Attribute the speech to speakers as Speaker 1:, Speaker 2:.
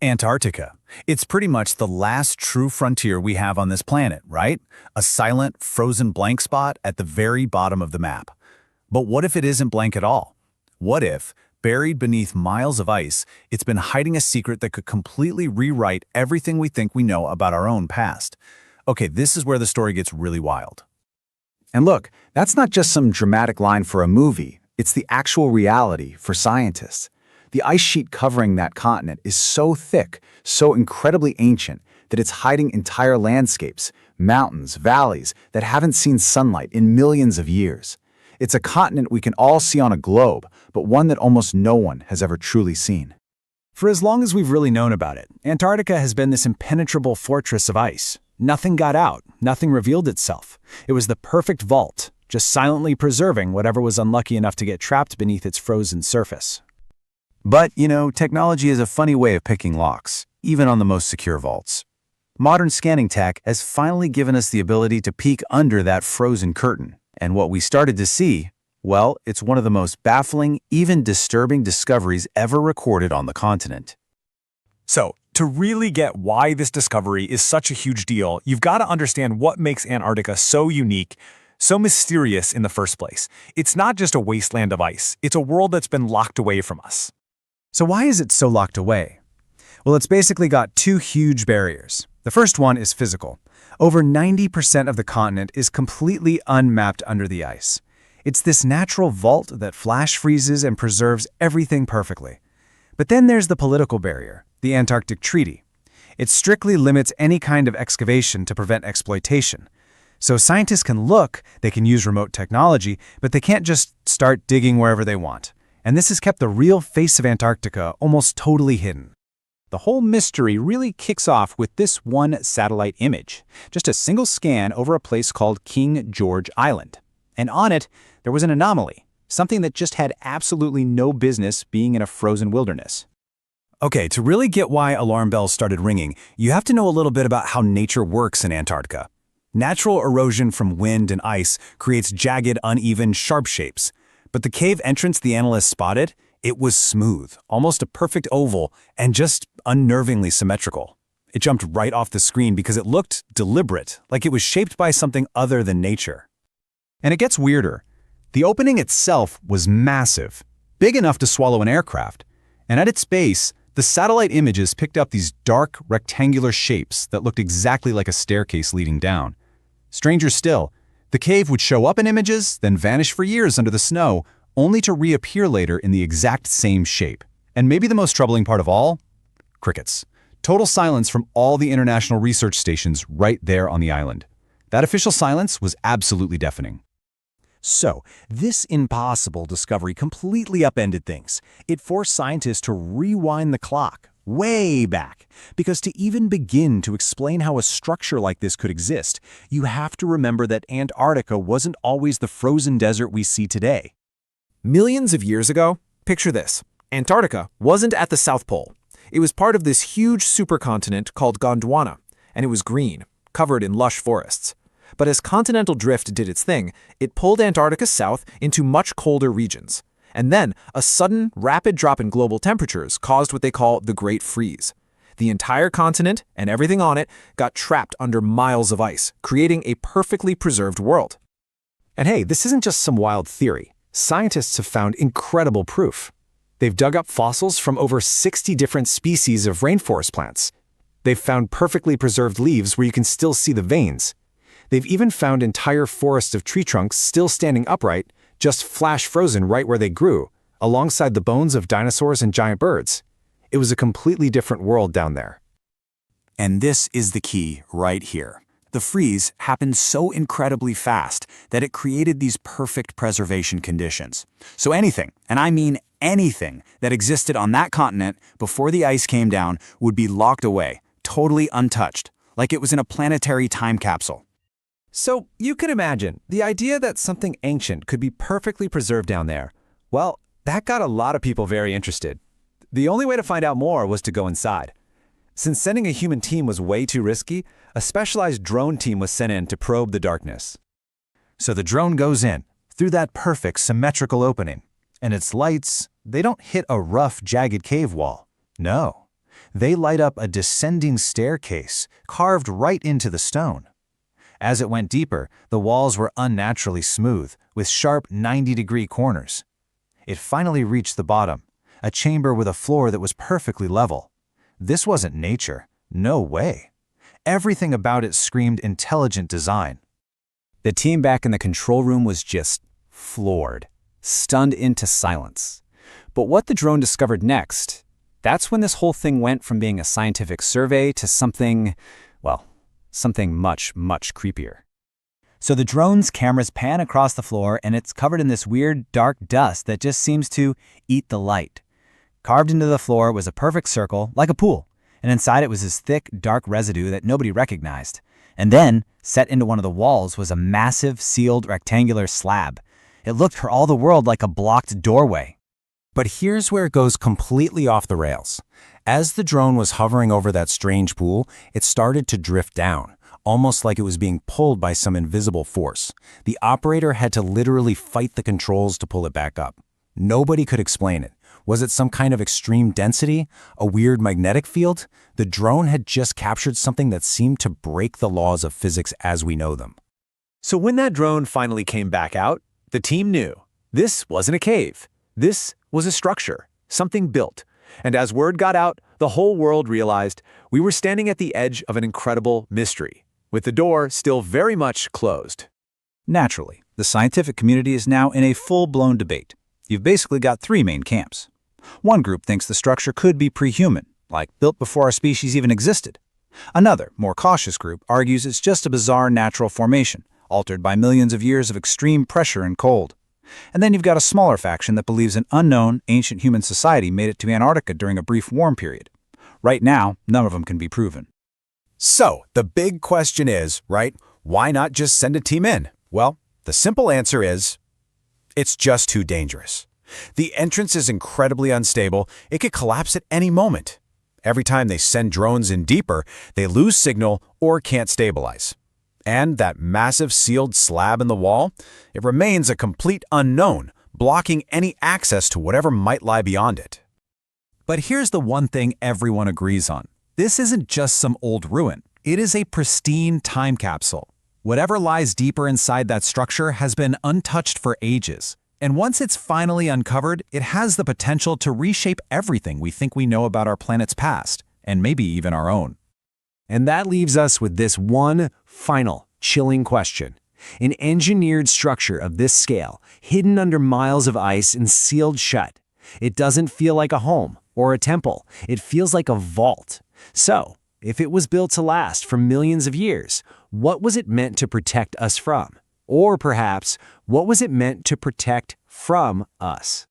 Speaker 1: Antarctica. It's pretty much the last true frontier we have on this planet, right? A silent, frozen blank spot at the very bottom of the map. But what if it isn't blank at all? What if, buried beneath miles of ice, it's been hiding a secret that could completely rewrite everything we think we know about our own past? Okay, this is where the story gets really wild.
Speaker 2: And look, that's not just some dramatic line for a movie, it's the actual reality for scientists. The ice sheet covering that continent is so thick, so incredibly ancient, that it's hiding entire landscapes, mountains, valleys that haven't seen sunlight in millions of years. It's a continent we can all see on a globe, but one that almost no one has ever truly seen.
Speaker 3: For as long as we've really known about it, Antarctica has been this impenetrable fortress of ice. Nothing got out, nothing revealed itself. It was the perfect vault, just silently preserving whatever was unlucky enough to get trapped beneath its frozen surface.
Speaker 2: But, technology is a funny way of picking locks, even on the most secure vaults. Modern scanning tech has finally given us the ability to peek under that frozen curtain. And what we started to see, well, it's one of the most baffling, even disturbing discoveries ever recorded on the continent.
Speaker 4: So, to really get why this discovery is such a huge deal, you've got to understand what makes Antarctica so unique, so mysterious in the first place. It's not just a wasteland of ice, it's a world that's been locked away from us.
Speaker 3: So why is it so locked away? Well, it's basically got two huge barriers. The first one is physical. Over 90% of the continent is completely unmapped under the ice. It's this natural vault that flash freezes and preserves everything perfectly. But then there's the political barrier, the Antarctic Treaty. It strictly limits any kind of excavation to prevent exploitation. So scientists can look, they can use remote technology, but they can't just start digging wherever they want. And this has kept the real face of Antarctica almost totally hidden.
Speaker 5: The whole mystery really kicks off with this one satellite image, just a single scan over a place called King George Island. And on it, there was an anomaly, something that just had absolutely no business being in a frozen wilderness.
Speaker 1: Okay, to really get why alarm bells started ringing, you have to know a little bit about how nature works in Antarctica. Natural erosion from wind and ice creates jagged, uneven, sharp shapes. But the cave entrance the analysts spotted, it was smooth, almost a perfect oval, and just unnervingly symmetrical. It jumped right off the screen because it looked deliberate, like it was shaped by something other than nature.
Speaker 3: And it gets weirder. The opening itself was massive, big enough to swallow an aircraft. And at its base, the satellite images picked up these dark, rectangular shapes that looked exactly like a staircase leading down. Stranger still, the cave would show up in images, then vanish for years under the snow, only to reappear later in the exact same shape. And maybe the most troubling part of all? Crickets. Total silence from all the international research stations right there on the island. That official silence was absolutely deafening.
Speaker 6: So, this impossible discovery completely upended things. It forced scientists to rewind the clock, way back. Because to even begin to explain how a structure like this could exist, you have to remember that Antarctica wasn't always the frozen desert we see today.
Speaker 7: Millions of years ago, picture this. Antarctica wasn't at the South Pole. It was part of this huge supercontinent called Gondwana, and it was green, covered in lush forests. But as continental drift did its thing, it pulled Antarctica south into much colder regions. And then, a sudden, rapid drop in global temperatures caused what they call the Great Freeze. The entire continent, and everything on it, got trapped under miles of ice, creating a perfectly preserved world.
Speaker 6: And hey, this isn't just some wild theory. Scientists have found incredible proof. They've dug up fossils from over 60 different species of rainforest plants. They've found perfectly preserved leaves where you can still see the veins. They've even found entire forests of tree trunks still standing upright, just flash frozen right where they grew, alongside the bones of dinosaurs and giant birds. It was a completely different world down there.
Speaker 1: And this is the key right here. The freeze happened so incredibly fast that it created these perfect preservation conditions. So anything, and I mean anything, that existed on that continent before the ice came down would be locked away, totally untouched, like it was in a planetary time capsule.
Speaker 6: So, you can imagine, the idea that something ancient could be perfectly preserved down there, well, that got a lot of people very interested. The only way to find out more was to go inside. Since sending a human team was way too risky, a specialized drone team was sent in to probe the darkness.
Speaker 3: So the drone goes in, through that perfect symmetrical opening. And its lights, they don't hit a rough, jagged cave wall. No.
Speaker 1: They light up a descending staircase carved right into the stone. As it went deeper, the walls were unnaturally smooth, with sharp 90-degree corners. It finally reached the bottom, a chamber with a floor that was perfectly level. This wasn't nature. No way. Everything about it screamed intelligent design.
Speaker 5: The team back in the control room was just floored, stunned into silence. But what the drone discovered next, that's when this whole thing went from being a scientific survey to something, well, something much, much creepier. So the drone's cameras pan across the floor and it's covered in this weird dark dust that just seems to eat the light. Carved into the floor was a perfect circle, like a pool, and inside it was this thick, dark residue that nobody recognized. And then, set into one of the walls was a massive, sealed, rectangular slab. It looked for all the world like a blocked doorway.
Speaker 1: But here's where it goes completely off the rails. As the drone was hovering over that strange pool, it started to drift down, almost like it was being pulled by some invisible force. The operator had to literally fight the controls to pull it back up. Nobody could explain it. Was it some kind of extreme density? A weird magnetic field? The drone had just captured something that seemed to break the laws of physics as we know them.
Speaker 7: So when that drone finally came back out, the team knew this wasn't a cave. This was a structure, something built. And as word got out, the whole world realized we were standing at the edge of an incredible mystery, with the door still very much closed.
Speaker 3: Naturally, the scientific community is now in a full-blown debate. You've basically got three main camps. One group thinks the structure could be pre-human, like built before our species even existed. Another, more cautious group argues it's just a bizarre natural formation, altered by millions of years of extreme pressure and cold. And then you've got a smaller faction that believes an unknown, ancient human society made it to Antarctica during a brief warm period. Right now, none of them can be proven.
Speaker 1: So, the big question is, right, why not just send a team in? Well, the simple answer is, it's just too dangerous. The entrance is incredibly unstable. It could collapse at any moment. Every time they send drones in deeper, they lose signal or can't stabilize. And that massive sealed slab in the wall, it remains a complete unknown, blocking any access to whatever might lie beyond it. But here's the one thing everyone agrees on. This isn't just some old ruin. It is a pristine time capsule. Whatever lies deeper inside that structure has been untouched for ages. And once it's finally uncovered, it has the potential to reshape everything we think we know about our planet's past, and maybe even our own.
Speaker 7: And that leaves us with this one final, chilling question. An engineered structure of this scale, hidden under miles of ice and sealed shut. It doesn't feel like a home or a temple. It feels like a vault. So, if it was built to last for millions of years, what was it meant to protect us from? Or perhaps, what was it meant to protect from us?